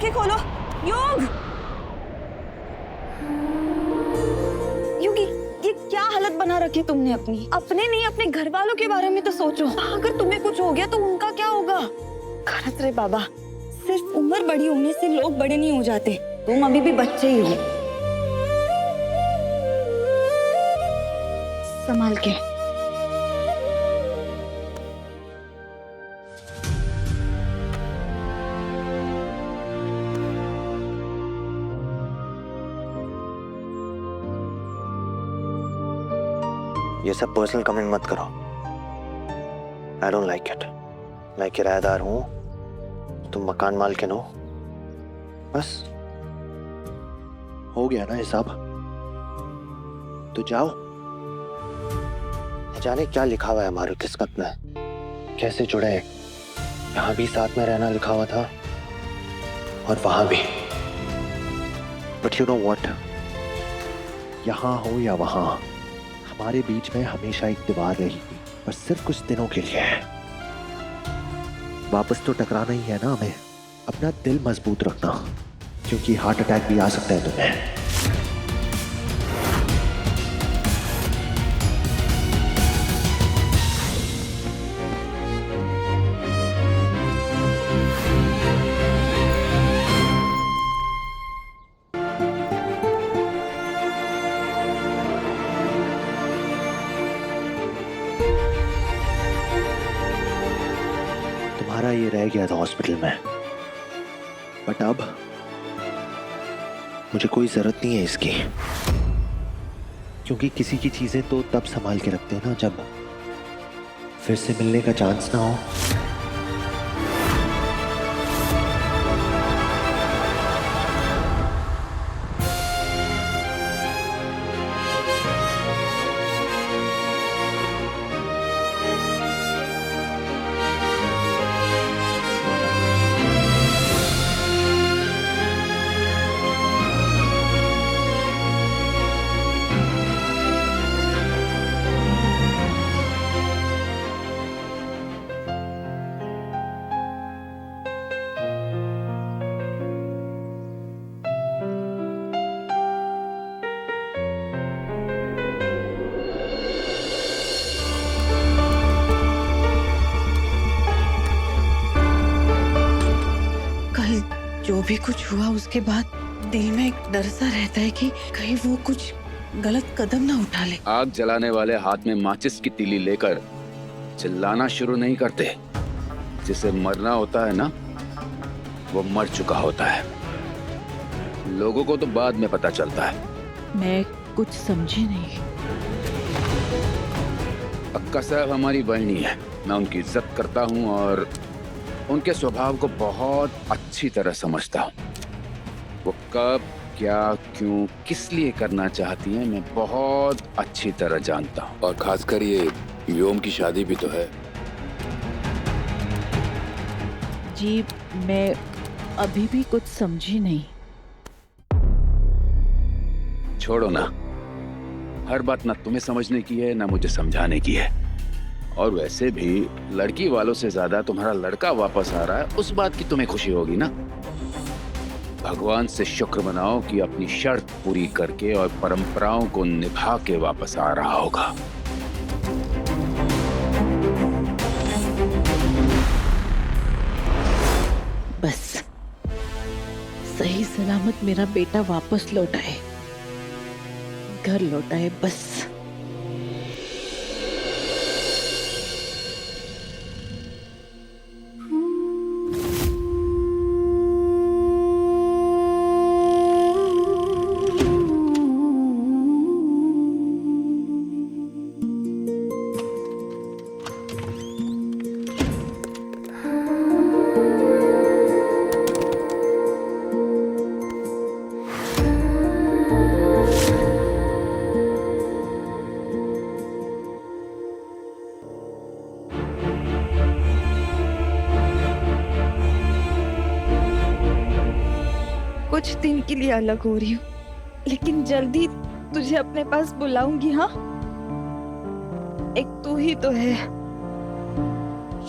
आंखें खोलो। युग, युग, ये क्या हालत बना रखी तुमने अपनी? अपने नहीं, अपने घर वालों के बारे में तो सोचो। अगर तुम्हें कुछ हो गया तो उनका क्या होगा? खरत रे बाबा, सिर्फ उम्र बड़ी होने से लोग बड़े नहीं हो जाते। तुम अभी भी बच्चे ही हो। संभाल के। ये सब पर्सनल कमेंट मत करो। I don't like it. मैं किराएदार हूं, तुम मकान मालकिन हो। बस हो गया ना हिसाब। तो जाओ। न जाने क्या लिखा हुआ है हमारी किस्मत में, कैसे जुड़े। यहां भी साथ में रहना लिखा हुआ था और वहां भी। बट यू नो व्हाट, यहां हो या वहां, हमारे बीच में हमेशा एक दीवार रहेगी, पर सिर्फ कुछ दिनों के लिए। वापस तो टकराना ही है ना हमें। अपना दिल मजबूत रखना, क्योंकि हार्ट अटैक भी आ सकता है तुम्हें। तुम्हारा ये रह गया था हॉस्पिटल में, बट अब मुझे कोई जरूरत नहीं है इसकी। क्योंकि किसी की चीजें तो तब संभाल के रखते हैं ना, जब फिर से मिलने का चांस ना हो। जो भी कुछ हुआ उसके बाद दिल में एक डर सा रहता है कि कहीं वो कुछ गलत कदम ना उठा ले। आग जलाने वाले हाथ में माचिस की तीली लेकर चिल्लाना शुरू नहीं करते। जिसे मरना होता है ना, वो मर चुका होता है। लोगों को तो बाद में पता चलता है। मैं कुछ समझी नहीं। अक्का साहब हमारी बहनी है। मैं उनकी इज्जत करता हूँ और उनके स्वभाव को बहुत अच्छी तरह समझता हूँ। वो कब, क्या, क्यों, किस लिए करना चाहती हैं, मैं बहुत अच्छी तरह जानता हूँ। और खासकर ये व्योम की शादी भी तो है। जी, मैं अभी भी कुछ समझी नहीं। छोड़ो ना, हर बात ना तुम्हें समझने की है ना मुझे समझाने की है। और वैसे भी लड़की वालों से ज्यादा तुम्हारा लड़का वापस आ रहा है, उस बात की तुम्हें खुशी होगी ना। भगवान से शुक्र मनाओ कि अपनी शर्त पूरी करके और परंपराओं को निभा के वापस आ रहा होगा। बस सही सलामत मेरा बेटा वापस लौट आए, घर लौट आए, बस। कुछ दिन के लिए अलग हो रही हूँ, लेकिन जल्दी तुझे अपने पास बुलाऊंगी। हाँ, एक तू ही तो है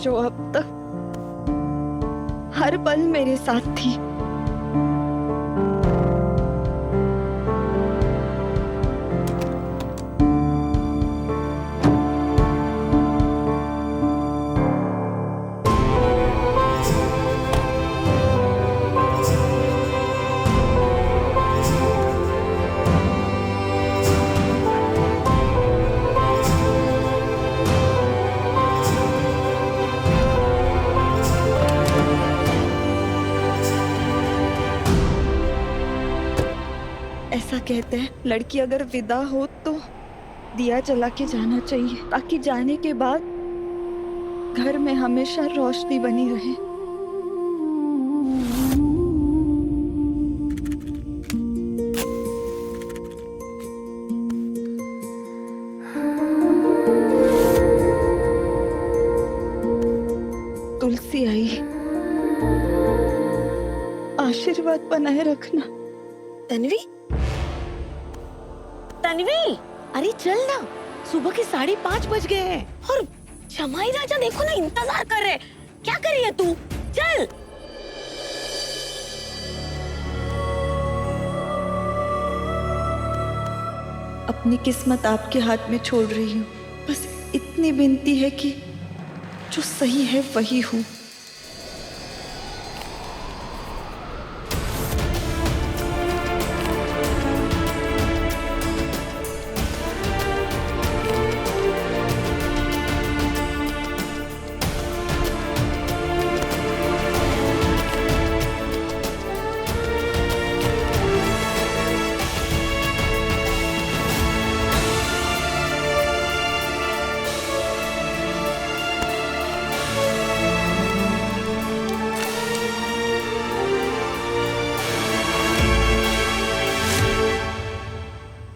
जो अब तक हर पल मेरे साथ थी। कहते हैं लड़की अगर विदा हो तो दिया जला के जाना चाहिए, ताकि जाने के बाद घर में हमेशा रोशनी बनी रहे। तुलसी आई, आशीर्वाद बनाए रखना। तन्वी, तन्वी, अरे चल ना, सुबह के 5:30 बज गए हैं। और जमाई राजा देखो ना, इंतजार कर रहे। क्या कर रही है तू? चल। अपनी किस्मत आपके हाथ में छोड़ रही हूँ। बस इतनी विनती है कि जो सही है वही हूँ।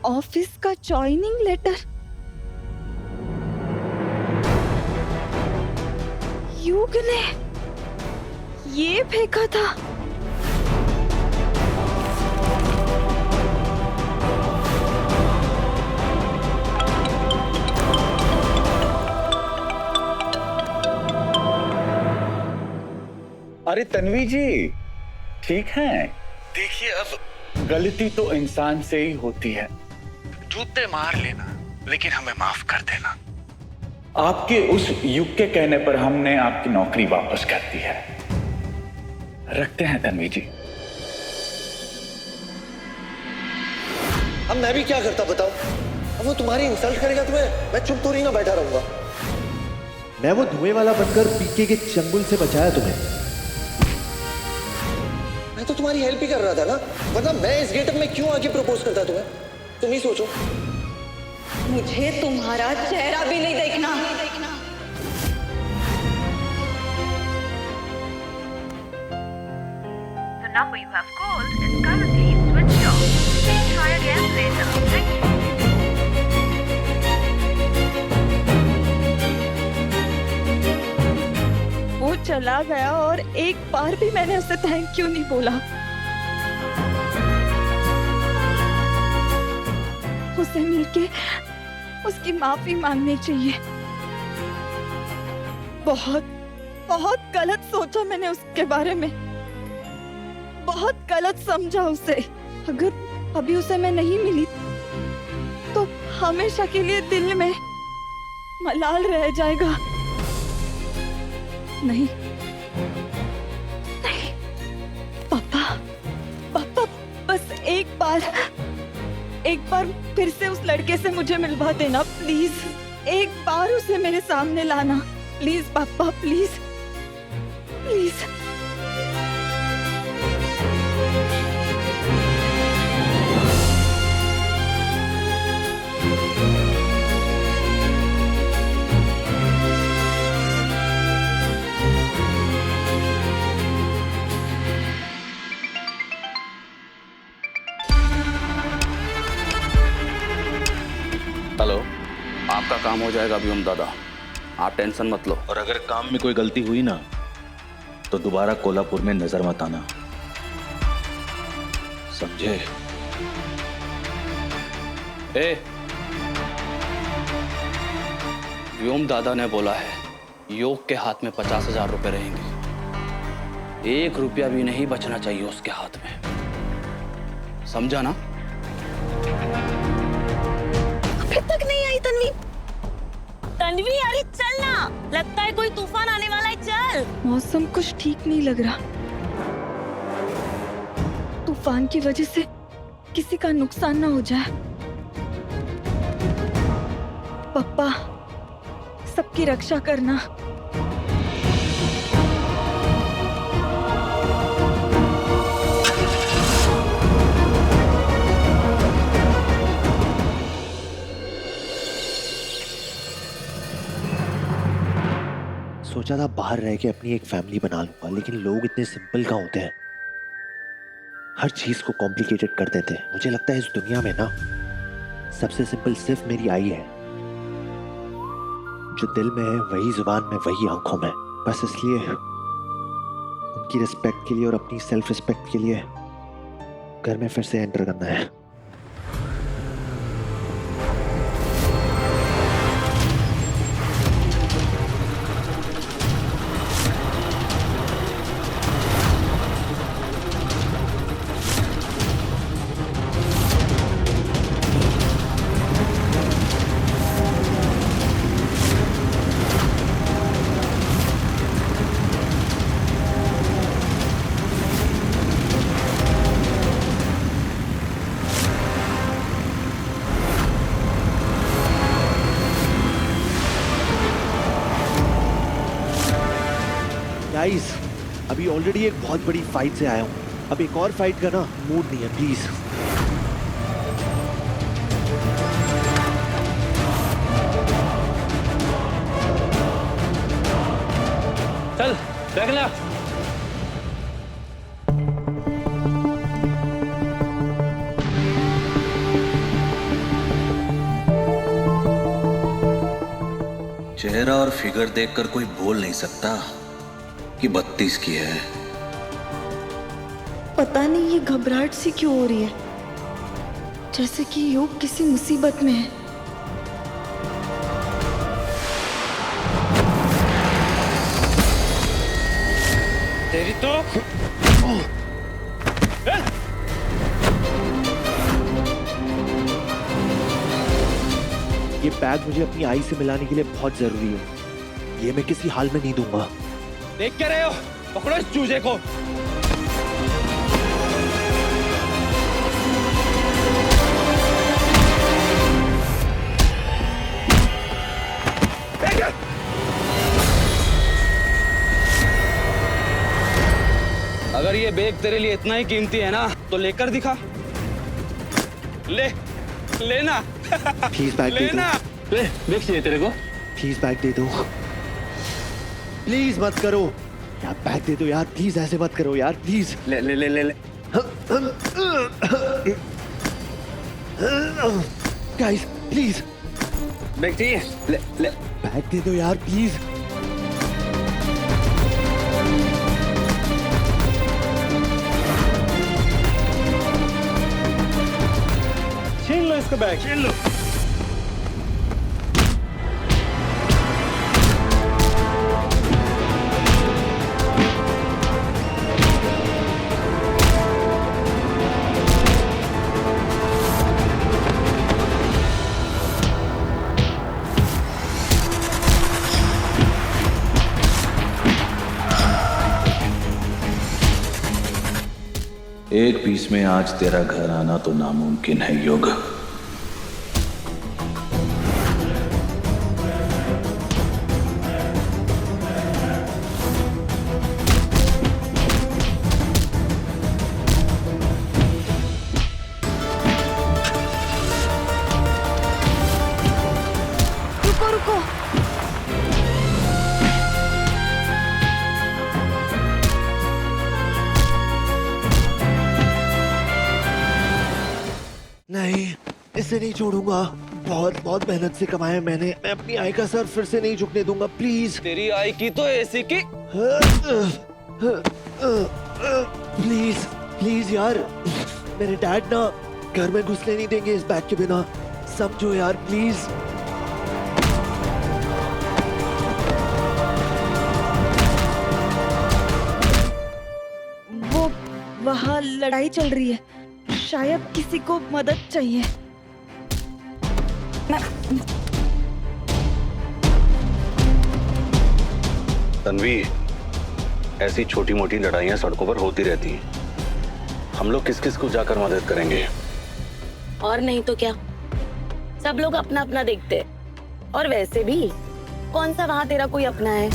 ऑफिस का ज्वाइनिंग लेटर, युग ने ये फेंका था। अरे तन्वी जी, ठीक हैं? देखिए, अब गलती तो इंसान से ही होती है। जूते मार लेना, लेकिन हमें माफ कर देना। आपके उस युग के कहने पर हमने आपकी नौकरी वापस कर दी है। रखते हैं तन्वी जी। अब मैं भी क्या करता बताओ? अब वो तुम्हारी इंसल्ट करेगा तुम्हें, मैं चुप थोड़ी ना बैठा रहूंगा। मैं वो धुएं वाला बनकर पीके के चंगुल से बचाया तुम्हें। मैं तो तुम्हारी हेल्प ही कर रहा था ना, वरना मैं इस गेटअप में क्यों आके प्रपोज करता तुम्हें? तुम ही सोचो। मुझे तुम्हारा चेहरा भी नहीं देखना। The number you have called is currently switched off. Please try again later. Thank you. वो चला गया और एक बार भी मैंने उसे थैंक यू नहीं बोला। उसे मिलके उसकी माफी मांगनी चाहिए। बहुत बहुत गलत सोचा मैंने उसके बारे में, बहुत गलत समझा उसे। अगर अभी उसे मैं नहीं मिली तो हमेशा के लिए दिल में मलाल रह जाएगा। नहीं नहीं पापा, पापा बस एक बार फिर से उस लड़के से मुझे मिलवा देना प्लीज। एक बार उसे मेरे सामने लाना प्लीज पापा, प्लीज प्लीज। हेलो, आपका काम हो जाएगा व्योम दादा, आप टेंशन मत लो। और अगर काम में कोई गलती हुई ना तो दोबारा कोल्हापुर में नजर मत आना, समझे? व्योम दादा ने बोला है योग के हाथ में 50,000 रुपए रहेंगे। 1 रुपया भी नहीं बचना चाहिए उसके हाथ में, समझा ना? अभी तक नहीं आई तन्वी। तन्वी अरे चल ना, लगता है कोई तूफान आने वाला है। चल। मौसम कुछ ठीक नहीं लग रहा। तूफान की वजह से किसी का नुकसान ना हो जाए। पप्पा सबकी रक्षा करना। सोचा था बाहर रह के अपनी एक फैमिली बना लूंगा, लेकिन लोग इतने सिंपल कहाँ होते हैं, हर चीज को कॉम्प्लिकेटेड कर देते हैं। मुझे लगता है इस दुनिया में ना सबसे सिंपल सिर्फ मेरी आई है। जो दिल में है वही जुबान में, वही आंखों में। बस इसलिए उनकी रिस्पेक्ट के लिए और अपनी सेल्फ रिस्पेक्ट के लिए घर में फिर से एंटर करना है। गाइस, अभी ऑलरेडी एक बहुत बड़ी फाइट से आया हूँ, अब एक और फाइट का ना मूड नहीं है, प्लीज। चल देख ले। चेहरा और फिगर देखकर कोई बोल नहीं सकता कि 32 की है। पता नहीं ये घबराहट सी क्यों हो रही है, जैसे कि योग किसी मुसीबत में है। तेरी तो ये बैग मुझे अपनी आई से मिलाने के लिए बहुत जरूरी है, ये मैं किसी हाल में नहीं दूंगा। देख क्या रहे हो? पकड़ो इस चूजे को। अगर ये बैग तेरे लिए इतना ही कीमती है ना तो लेकर दिखा। ले लेना। प्लीज बैग दे दो। लेना। ले बैग चाहिए तेरे को? प्लीज बैग दे दो, प्लीज मत करो यार, बैग दे दो यार, प्लीज ऐसे मत करो यार, प्लीज। ले ले ले ले ले। गाइस प्लीज बैग चाहिए? ले ले। बैग दे दो यार, प्लीज। छीन लो इसका बैग, छीन लो। एक पीस में आज तेरा घर आना तो नामुमकिन है युग। रुको रुको, नहीं, इसे नहीं छोड़ूंगा। बहुत बहुत मेहनत से कमाया मैंने, मैं अपनी आई का सर फिर से नहीं झुकने दूंगा, प्लीज। तेरी आई की तो ऐसी की। प्लीज प्लीज यार, मेरे डैड ना घर में घुसने नहीं देंगे इस बैग के बिना, समझो यार प्लीज। वो वहाँ लड़ाई चल रही है, शायद किसी को मदद चाहिए। तन्वी, ऐसी छोटी मोटी लड़ाइयां सड़कों पर होती रहती हैं। हम लोग किस किस को जाकर मदद करेंगे? और नहीं तो क्या, सब लोग अपना अपना देखते हैं। और वैसे भी कौन सा वहां तेरा कोई अपना है?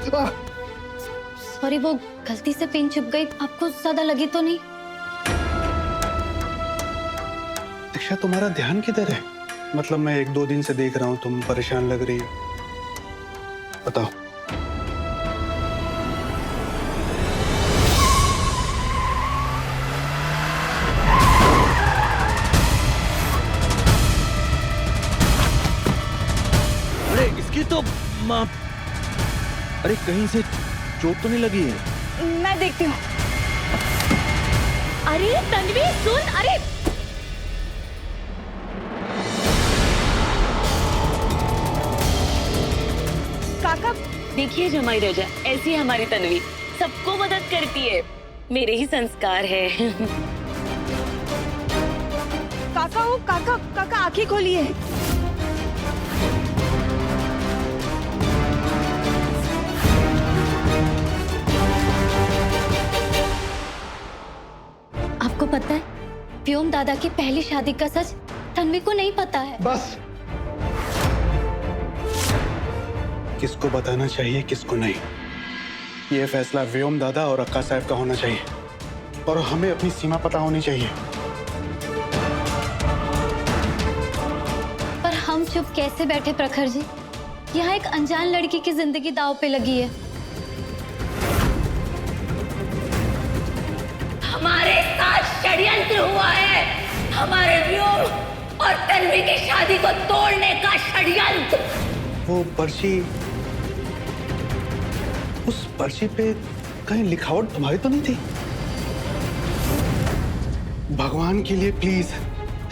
सॉरी, वो गलती से पिन चुप गई। आपको ज्यादा लगी तो नहीं? दीक्षा, तुम्हारा ध्यान किधर है? मतलब मैं 1-2 दिन से देख रहा हूँ, तुम परेशान लग रही हो। बताओ। अरे इसकी तो माँ, अरे कहीं से चोट तो नहीं लगी है? मैं देखती हूँ। अरे तन्वी सुन, अरे काका, देखिए जमाई राजा, ऐसी हमारी तन्वी सबको मदद करती है। मेरे ही संस्कार है। काका, वो काका, काका आंखें खोलिए। आपको पता है, व्योम दादा की पहली शादी का सच तन्वी को नहीं पता है। बस, किसको बताना चाहिए किसको नहीं, ये फैसला व्योम दादा और अक्का साहब का होना चाहिए, और हमें अपनी सीमा पता होनी चाहिए। पर हम चुप कैसे बैठे प्रखर जी? यहाँ एक अनजान लड़की की जिंदगी दांव पे लगी है। हमारे साथ षड्यंत्र हुआ है, हमारे व्योम और तन्वी की शादी को तोड़ने का षड्यंत्र। वो पर्ची, उस पर्ची पे कहीं लिखावट तुम्हारी तो नहीं थी? भगवान के लिए प्लीज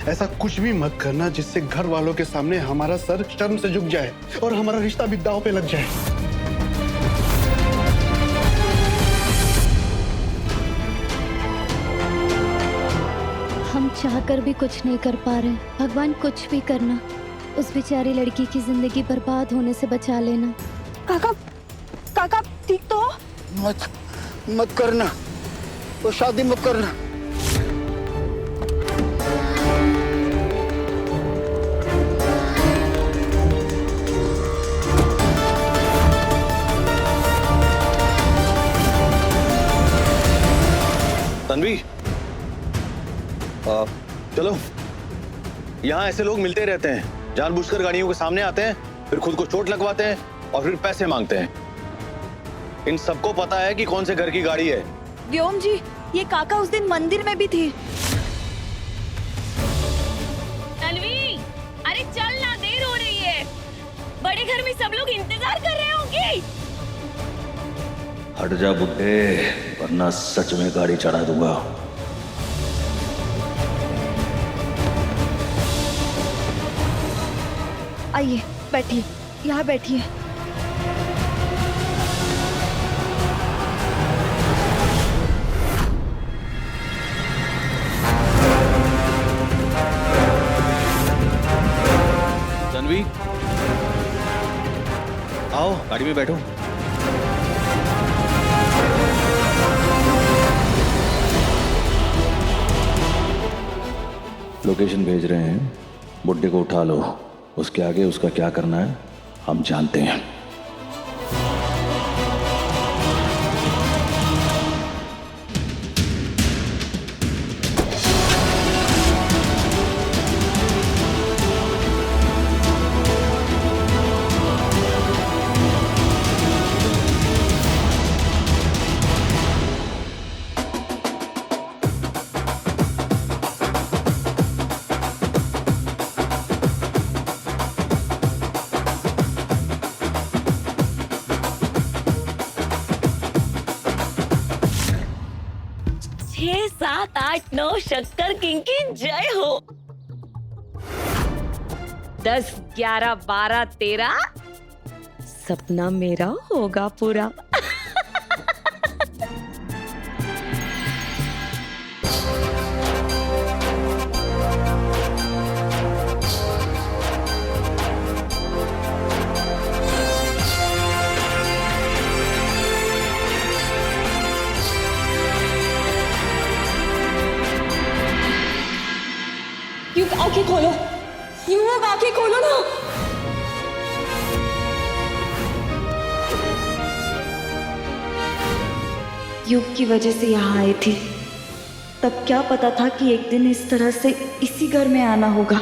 ऐसा कुछ भी मत करना जिससे घर वालों के सामने हमारा सर शर्म से झुक जाए और हमारा रिश्ता भी दांव पे लग जाए। हम चाहकर भी कुछ नहीं कर पा रहे। भगवान कुछ भी करना, उस बेचारी लड़की की जिंदगी बर्बाद होने से बचा लेना। काका, काका ठीक तो हो? मत करना, वो शादी मत करना। तन्वी, चलो, यहाँ ऐसे लोग मिलते रहते हैं, जानबूझकर गाड़ियों के सामने आते हैं, फिर खुद को चोट लगवाते हैं और फिर पैसे मांगते हैं। इन सबको पता है कि कौन से घर की गाड़ी है। व्योम जी, ये काका उस दिन मंदिर में भी थे। तन्वी, अरे चल ना, देर हो रही है। बड़े घर में सब लोग इंतजार कर रहे होंगे। हट जा बुड्ढे, वरना सच में गाड़ी चढ़ा दूंगा। आइए बैठिए, यहाँ बैठिए। तन्वी, आओ गाड़ी में बैठो। लोकेशन भेज रहे हैं, बुड्ढे को उठा लो। उसके आगे उसका क्या करना है हम जानते हैं। छह, सात, आठ, 9 शक्कर किंग की जय हो। 10, 11, 12, 13 सपना मेरा होगा पूरा। युग आंखें खोलो, युग आंखें खोलो ना। युग की वजह से यहाँ आई थी। तब क्या पता था कि एक दिन इस तरह से इसी घर में आना होगा।